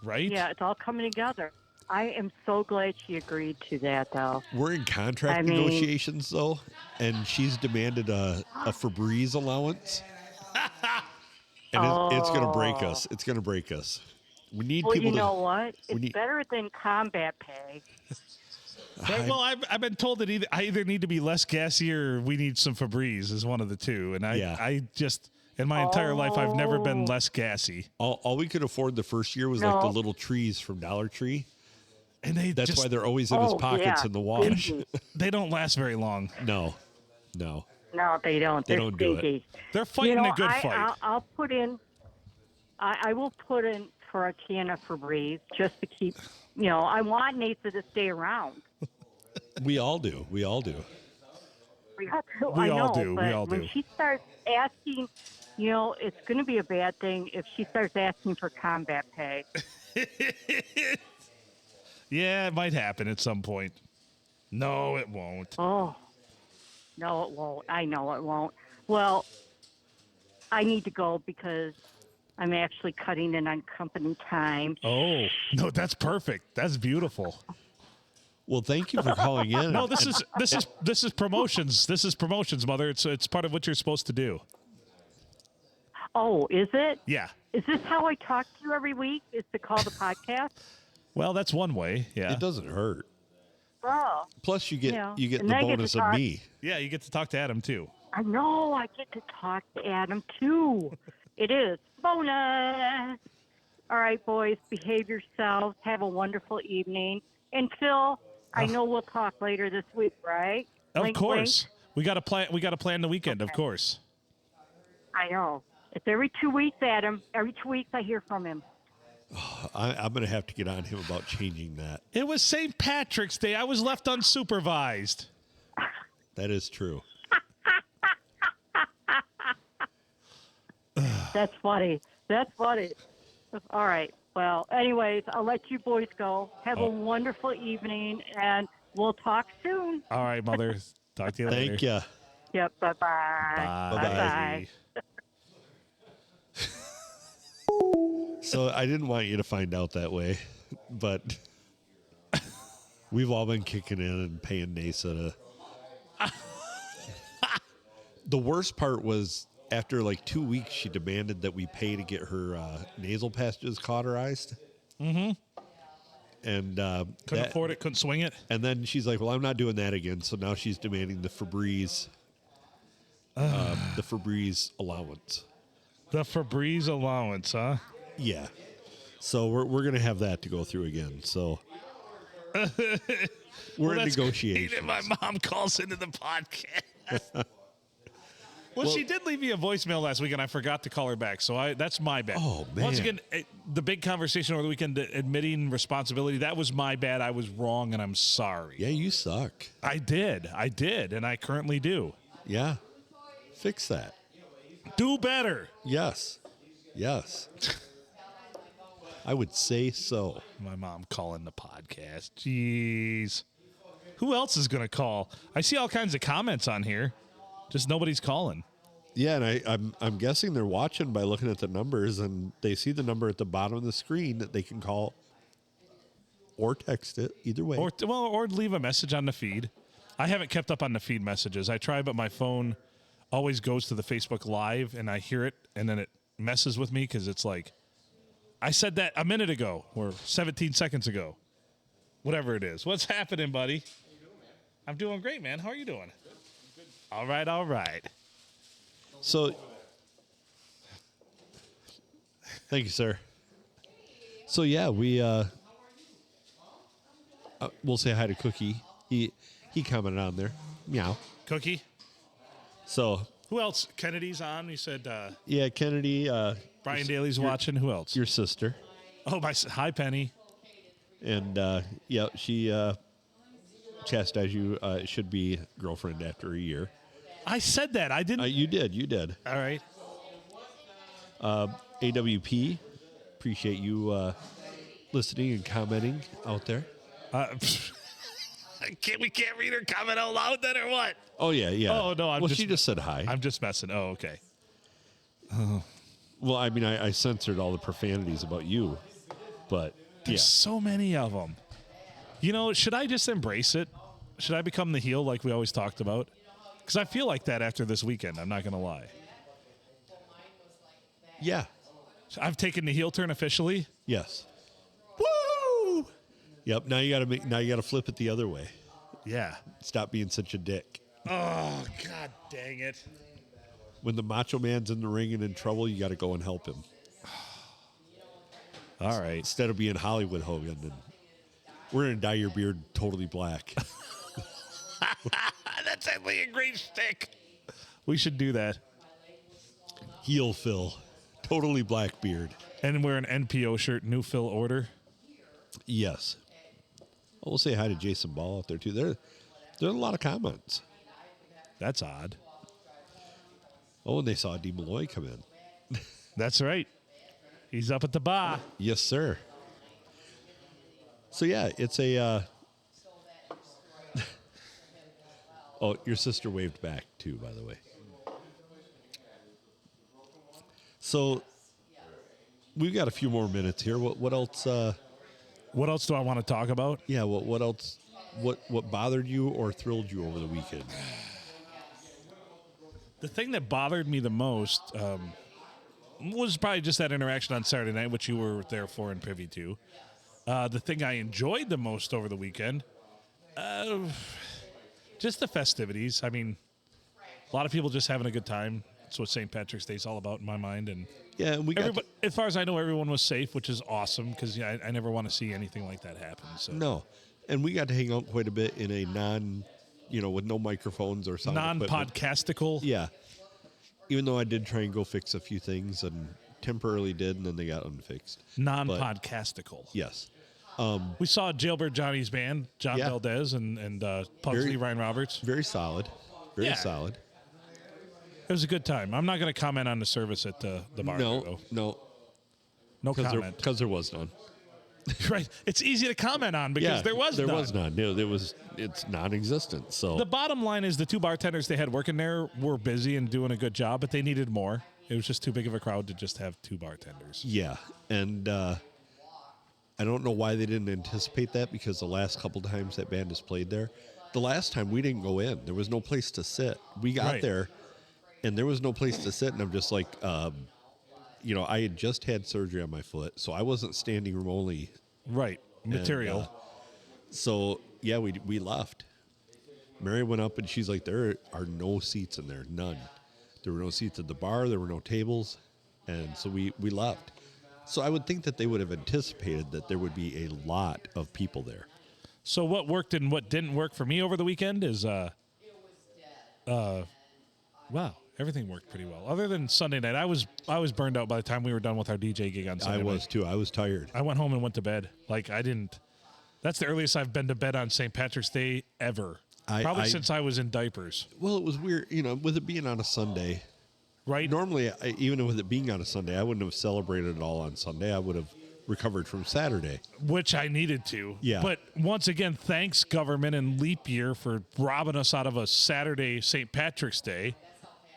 right? Yeah, it's all coming together. I am so glad she agreed to that, though. We're in contract negotiations, though, and she's demanded a Febreze allowance. And it's going to break us. It's going to break us. We need Well, people you know what? It's need- better than combat pay. Right, well, I've been told that I either need to be less gassy or we need some Febreze is one of the two. And I just, in my entire life, I've never been less gassy. All we could afford the first year was like the little trees from Dollar Tree. And That's why they're always in his pockets in the wash. They don't last very long. No. No, they don't. They They're don't do it. stinky. They're fighting a good fight. I'll put in. I will put in for a can of Febreze just to keep. I want Nathan to stay around. We all do. We all do. We I all know, do. But We all when do. she starts asking, it's going to be a bad thing if she starts asking for combat pay. Yeah, it might happen at some point. No, it won't. Oh, no, it won't. I know it won't. Well, I need to go because I'm actually cutting in on company time. Oh, no, that's perfect. That's beautiful. Well, thank you for calling in. No, this is promotions. This is promotions, Mother. It's part of what you're supposed to do. Oh, is it? Yeah. Is this how I talk to you every week? Is to call the podcast? Well, that's one way. Yeah. It doesn't hurt. Oh, Plus, you get the and I get to bonus of talk- me. Yeah, you get to talk to Adam too. I know. I get to talk to Adam too. It is bonus. All right, boys, behave yourselves. Have a wonderful evening. And Phil, I know we'll talk later this week, right? Of Wink, course. wink. We got to plan the weekend, of course. I know. It's every 2 weeks, Adam. Every 2 weeks I hear from him. I'm going to have to get on him about changing that. It was St. Patrick's Day. I was left unsupervised. That is true. That's funny. That's funny. All right. Well, anyways, I'll let you boys go. Have a wonderful evening, and we'll talk soon. All right, Mother. Talk to you later. Thank you. Yep. Bye-bye. Bye. So I didn't want you to find out that way, but we've all been kicking in and paying NASA to. The worst part was after like 2 weeks, she demanded that we pay to get her nasal passages cauterized. Mm-hmm. And Couldn't afford it, couldn't swing it. And then she's like, "Well, I'm not doing that again." So now she's demanding the Febreze allowance. The Febreze allowance, huh? Yeah. So we're gonna have that to go through again. So we're in That's negotiations. great that my mom calls into the podcast. Well, she did leave me a voicemail last week, and I forgot to call her back. So that's my bad. Oh, man. Once again, the big conversation over the weekend, admitting responsibility, that was my bad. I was wrong, and I'm sorry. Yeah, you suck. I did, and I currently do. Yeah. Fix that. Do better. Yes. I would say so. My mom calling the podcast. Jeez. Who else is going to call? I see all kinds of comments on here. Just nobody's calling. Yeah, and I'm guessing they're watching by looking at the numbers, and they see the number at the bottom of the screen that they can call or text it. Either way. Or leave a message on the feed. I haven't kept up on the feed messages. I try, but my phone always goes to the Facebook Live, and I hear it, and then it messes with me because it's like, I said that a minute ago or 17 seconds ago. Whatever it is. What's happening, buddy? I'm doing great, man. How are you doing? All right, all right. So, thank you, sir. So yeah, we'll say hi to Cookie. He commented on there. Meow. Cookie. So Who else? Kennedy's on. You said yeah, Kennedy. Brian Daly's watching. Who else? Your sister. Oh, hi, Penny. And yeah, she chastised you. It should be girlfriend after a year. I said that. I didn't. You did. All right. AWP, appreciate you listening and commenting out there. We can't read her comment out loud then, or what? Oh yeah. Oh no, she just said hi. I'm just messing. Oh, okay. Well, I mean, I censored all the profanities about you, but There's so many of them. You know, should I just embrace it? Should I become the heel like we always talked about? Because I feel like that after this weekend. I'm not going to lie. yeah, I've taken the heel turn officially. yes, Woo! yep. Now you gotta flip it the other way. Yeah. Stop being such a dick. Oh, God dang it. When the Macho Man's in the ring and in trouble, you got to go and help him All right. instead of being Hollywood Hogan. And we're gonna dye your beard totally black. That's actually a great stick. We should do that. Heel Phil, totally black beard. And wear an NPO shirt, new fill order. Yes. We'll say hi to Jason Ball out there too. There are a lot of comments. That's odd. Oh, and they saw D. Malloy come in. That's right. He's up at the bar. Yes, sir. So yeah, it's a. Oh, your sister waved back too, by the way. So we've got a few more minutes here. What else? What else do I want to talk about? Yeah. What else? What bothered you or thrilled you over the weekend? The thing that bothered me the most was probably just that interaction on Saturday night, which you were there for and privy to. The thing I enjoyed the most over the weekend, just the festivities. I mean, a lot of people just having a good time. That's what St. Patrick's Day is all about in my mind. And Yeah, and we got as far as I know, everyone was safe, which is awesome because I never want to see anything like that happen. So no, and we got to hang out quite a bit in a with no microphones or sound equipment. non-podcastical. Yeah. Even though I did try and go fix a few things and temporarily did, and then they got unfixed. Non-podcastical. Yes. We saw Jailbird Johnny's band, John Yeah. Valdez and Pugsley Ryan Roberts. Very solid. Very Yeah. solid. It was a good time. I'm not going to comment on the service at the bar. No, No comment. because there was none. Right. It's easy to comment on because there was none. No, it's non-existent. So The bottom line is the two bartenders they had working there were busy and doing a good job, but they needed more. It was just too big of a crowd to just have two bartenders. yeah, and I don't know why they didn't anticipate that because the last couple times that band has played there, the last time we didn't go in. There was no place to sit. We got Right. there, and there was no place to sit, and I'm just like, I had just had surgery on my foot, so I wasn't standing room only. Right. Material. And, so yeah, we left. Mary went up and she's like, there are no seats in there, none. There were no seats at the bar. There were no tables, and so we left. So I would think that they would have anticipated that there would be a lot of people there. So what worked and what didn't work for me over the weekend is wow, everything worked pretty well. Other than Sunday night, I was burned out by the time we were done with our DJ gig on Sunday I was night. too. I was tired. I went home and went to bed. Like I didn't. That's the earliest I've been to bed on St. Patrick's Day ever. Probably since I was in diapers. Well, it was weird, with it being on a Sunday. Right. Normally, even with it being on a Sunday, I wouldn't have celebrated it all on Sunday. I would have recovered from Saturday. Which I needed to. Yeah. But once again, thanks government and leap year for robbing us out of a Saturday St. Patrick's Day.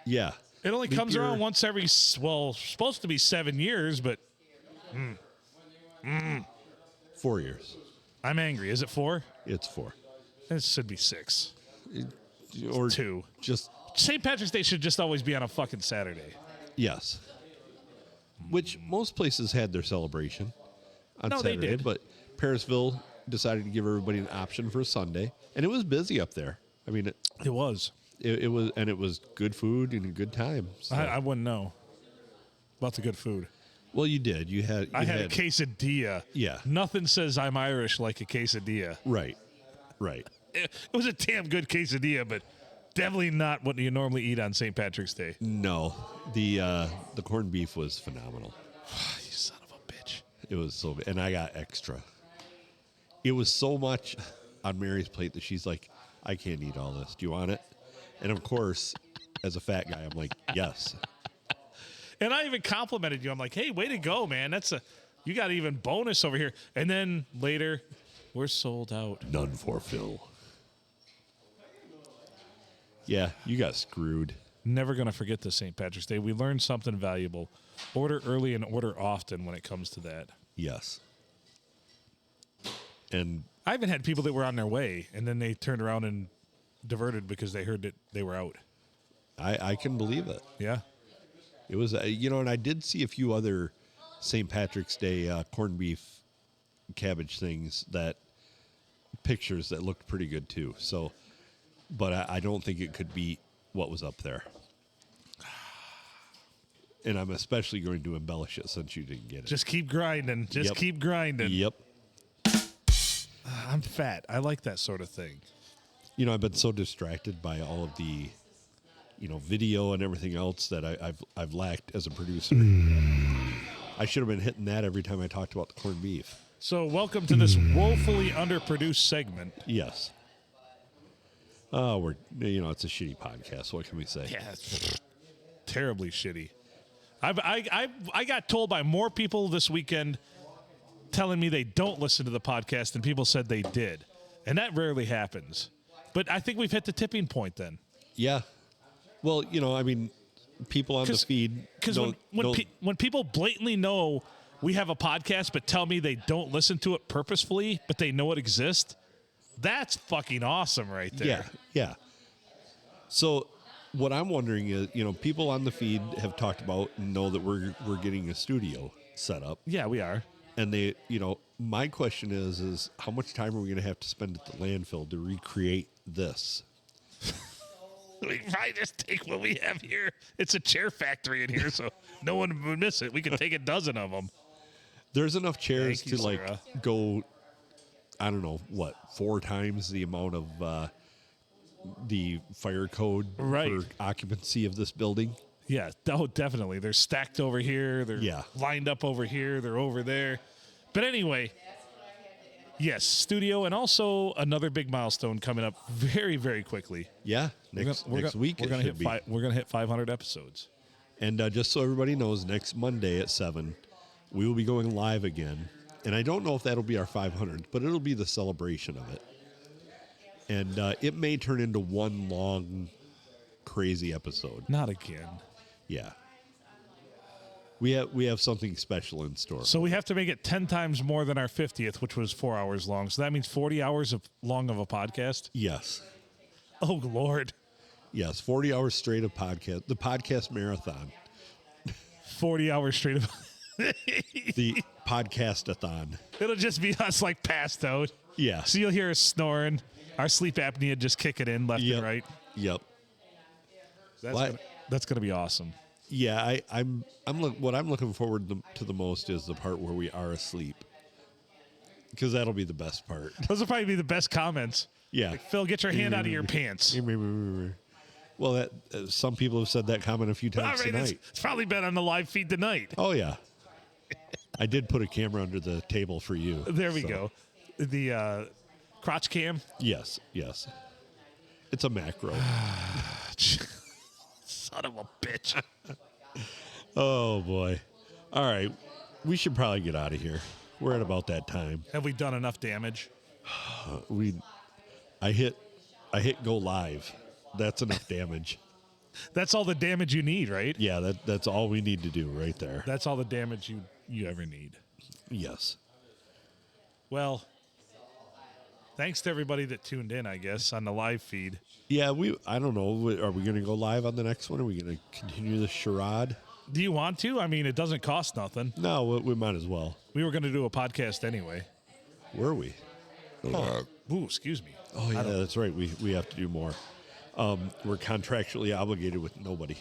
Yeah. It only Leap comes year. around once every, supposed to be 7 years, but 4 years. I'm angry. Is it 4? It's 4. It should be 6. Or 2. just, St. Patrick's Day should just always be on a fucking Saturday. yes. Which most places had their celebration on No, they Saturday. did. But Parisville decided to give everybody an option for Sunday. And it was busy up there. I mean, It was. it was good food and a good time. So. I wouldn't know about the good food. Well, you did. I had a quesadilla. Yeah. Nothing says I'm Irish like a quesadilla. Right. It was a damn good quesadilla, but definitely not what you normally eat on St. Patrick's Day. No, the corned beef was phenomenal. You son of a bitch. It was so good, and I got extra. It was so much on Mary's plate that she's like, I can't eat all this. Do you want it? And of course, as a fat guy, I'm like, yes. And I even complimented you. I'm like, hey, way to go, man. You got even bonus over here. And then later, we're sold out. None for Phil. Yeah, you got screwed. Never going to forget this St. Patrick's Day. We learned something valuable. Order early and order often when it comes to that. Yes. And I even had people that were on their way, and then they turned around and diverted because they heard that they were out. I can believe it. Yeah. It was, and I did see a few other St. Patrick's Day corned beef cabbage things pictures that looked pretty good too. So, but I don't think it could beat what was up there. And I'm especially going to embellish it since you didn't get it. Just keep grinding. Just Yep. keep grinding. Yep. I'm fat. I like that sort of thing. I've been so distracted by all of the, video and everything else that I've lacked as a producer. I should have been hitting that every time I talked about the corned beef. So welcome to this woefully underproduced segment. Yes. Oh, it's a shitty podcast. What can we say? Yeah, it's terribly shitty. I got told by more people this weekend telling me they don't listen to the podcast than people said they did. And that rarely happens. But I think we've hit the tipping point then. Yeah. Well, people on the feed. Because when people blatantly know we have a podcast but tell me they don't listen to it purposefully, but they know it exists, that's fucking awesome right there. Yeah. So what I'm wondering is, people on the feed have talked about and know that we're getting a studio set up. Yeah, we are. And they, my question is how much time are we going to have to spend at the landfill to recreate this? We probably just take what we have here. It's a chair factory in here, so no one would miss it. We could take a dozen of them. There's enough chairs Thank you, to Sarah. go, I don't know, 4 times the amount of the fire code for occupancy of this building. Yeah, definitely. They're stacked over here. They're lined up over here. They're over there. But anyway, yes, studio, and also another big milestone coming up very, very quickly. Yeah, next week we're gonna hit 500 episodes. And just so everybody knows, next Monday at 7, we will be going live again. And I don't know if that'll be our 500th, but it'll be the celebration of it. And it may turn into one long, crazy episode. Not again. Yeah. We have something special in store. So we have to make it 10 times more than our 50th, which was 4 hours long. So that means 40 hours long of a podcast? Yes. Oh, Lord. Yes, 40 hours straight of podcast. The podcast marathon. 40 hours straight of... The podcast-a-thon. It'll just be us, passed out. Yeah. So you'll hear us snoring. Our sleep apnea just kicking in left and right. Yep. That's going to be awesome. Yeah, what I'm looking forward to the most is the part where we are asleep, because that'll be the best part. Those will probably be the best comments. Yeah, Phil, get your hand out of your pants. Well, some people have said that comment a few times tonight. It's probably been on the live feed tonight. Oh yeah, I did put a camera under the table for you. There we go. The crotch cam. Yes. It's a macro. Son of a bitch. Oh boy. All right. We should probably get out of here. We're at about that time. Have we done enough damage? I hit go live. That's enough damage. That's all the damage you need, right? Yeah, that's all we need to do right there. That's all the damage you ever need. Yes. Well, thanks to everybody that tuned in, I guess, on the live feed. Yeah, I don't know. Are we going to go live on the next one? Are we going to continue the charade? Do you want to? I mean, it doesn't cost nothing. No, we might as well. We were going to do a podcast anyway. Were we? Ooh, excuse me. Oh, yeah, that's right. We have to do more. We're contractually obligated with nobody.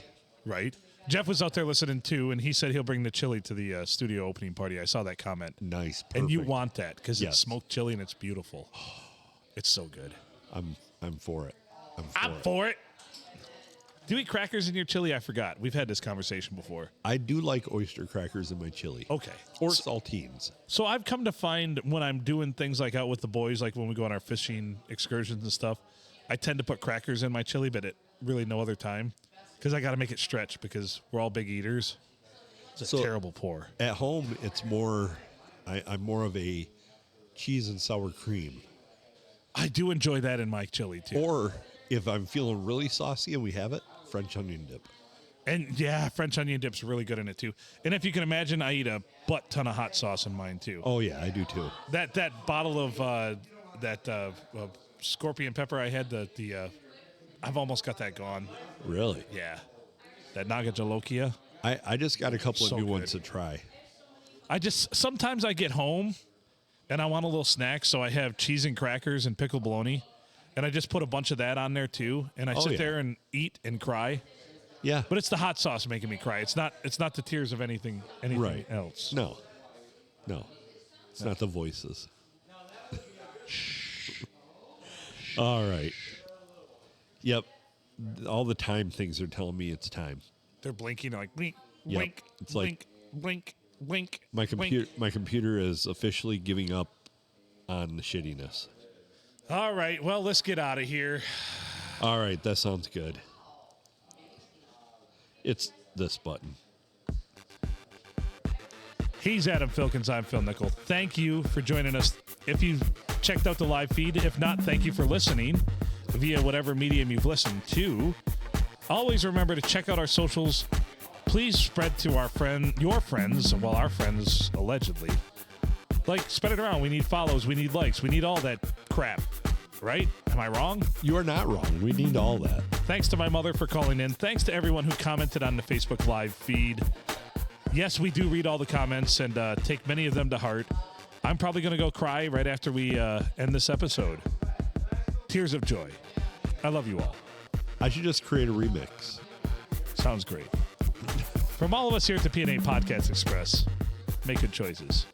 Right. Jeff was out there listening too, and he said he'll bring the chili to the studio opening party. I saw that comment. Nice. Perfect. And you want that because Yes. it's smoked chili and it's beautiful. It's so good. I'm for it. I'm for it. Do you eat crackers in your chili? I forgot. We've had this conversation before. I do like oyster crackers in my chili. Okay. Or saltines. So I've come to find when I'm doing things like out with the boys, like when we go on our fishing excursions and stuff, I tend to put crackers in my chili, but at really no other time because I got to make it stretch because we're all big eaters. It's a terrible pour. At home, it's more, I'm more of a cheese and sour cream. I do enjoy that in my chili too. Or if I'm feeling really saucy and we have it, French onion dip. And yeah, French onion dip's really good in it too. And if you can imagine, I eat a butt ton of hot sauce in mine too. Oh yeah, I do too. That bottle of scorpion pepper I had, I've almost got that gone. Really? Yeah. That Naga Jalokia. I just got a couple of So new good. ones to try. Sometimes I get home and I want a little snack, so I have cheese and crackers and pickled bologna. And I just put a bunch of that on there too. And I sit there and eat and cry. Yeah. But it's the hot sauce making me cry. It's not the tears of anything Right. else. No. It's not the voices. All right. Yep. All the time things are telling me it's time. They're blinking like blink, Yep. blink, It's like- blink, blink. My blink. computer is officially giving up on the shittiness. All right, well, let's get out of here. All right, that sounds good. It's this button. He's Adam Filkins. I'm Phil Nickel. Thank you for joining us. If you checked out the live feed, if not, thank you for listening via whatever medium you've listened to. Always remember to check out our socials. Please spread to your friends, well, our friends allegedly. Spread it around. We need follows. We need likes. We need all that crap. Right? Am I wrong? You are not wrong. We need all that. Thanks to my mother for calling in. Thanks to everyone who commented on the Facebook Live feed. Yes, we do read all the comments and take many of them to heart. I'm probably going to go cry right after we end this episode. Tears of joy. I love you all. I should just create a remix. Sounds great. From all of us here at the P&A Podcast Express, make good choices.